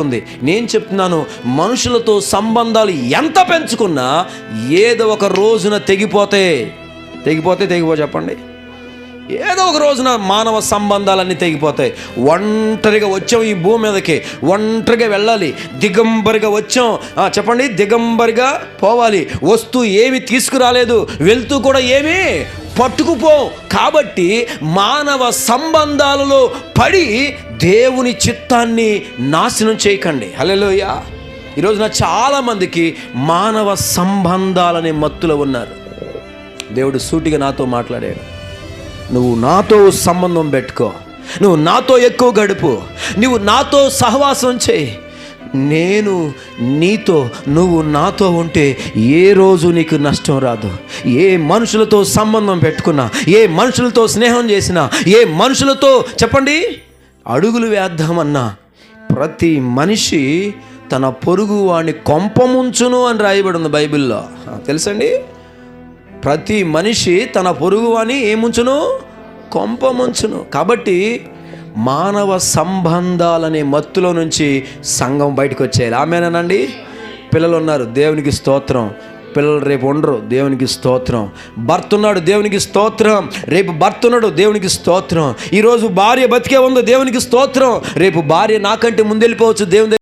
ఉంది. నేను చెప్తున్నాను, మనుషులతో సంబంధాలు ఎంత పెంచుకున్నా ఏదో ఒక రోజున తెగిపోతే చెప్పండి. ఏదో ఒక రోజున మానవ సంబంధాలన్నీ తెగిపోతాయి. ఒంటరిగా వచ్చాం ఈ భూమి మీదకి, ఒంటరిగా వెళ్ళాలి, దిగంబరిగా వచ్చాం. చెప్పండి, దిగంబరిగా పోవాలి. వస్తూ ఏమి తీసుకురాలేదు, వెళ్తూ కూడా ఏమీ పట్టుకుపో. కాబట్టి మానవ సంబంధాలలో పడి దేవుని చిత్తాన్ని నాశనం చేయకండి. హల్లెలూయా. ఈరోజున చాలామందికి మానవ సంబంధాలనే మత్తులో ఉన్నారు. దేవుడు సూటిగా నాతో మాట్లాడాడు. నువ్వు నాతో సంబంధం పెట్టుకో, నువ్వు నాతో ఎక్కువ గడుపు, నువ్వు నాతో సహవాసం చేయి, నేను నీతో, నువ్వు నాతో ఉంటే ఏ రోజు నీకు నష్టం రాదు. ఏ మనుషులతో సంబంధం పెట్టుకున్నా, ఏ మనుషులతో స్నేహం చేసినా, ఏ మనుషులతో చెప్పండి అడుగులు వేద్దామన్నా, ప్రతి మనిషి తన పొరుగు వాడిని కొంపముంచును అని రాయబడి ఉంది బైబిల్లో. తెలుసండి, ప్రతి మనిషి తన పొరుగువాని ఏముంచును? కొంపముంచును. కాబట్టి మానవ సంబంధాలనే మత్తులో నుంచి సంఘం బయటకు వచ్చేయాలి. ఆమేనండి. పిల్లలు ఉన్నారు, దేవునికి స్తోత్రం. పిల్లలు రేపు ఉండరు, దేవునికి స్తోత్రం. భర్త ఉన్నాడు, దేవునికి స్తోత్రం. రేపు భర్త ఉన్నాడు, దేవునికి స్తోత్రం. ఈరోజు భార్య బతికే ఉంది, దేవునికి స్తోత్రం. రేపు భార్య నాకంటే ముందెళ్ళిపోవచ్చు, దేవుని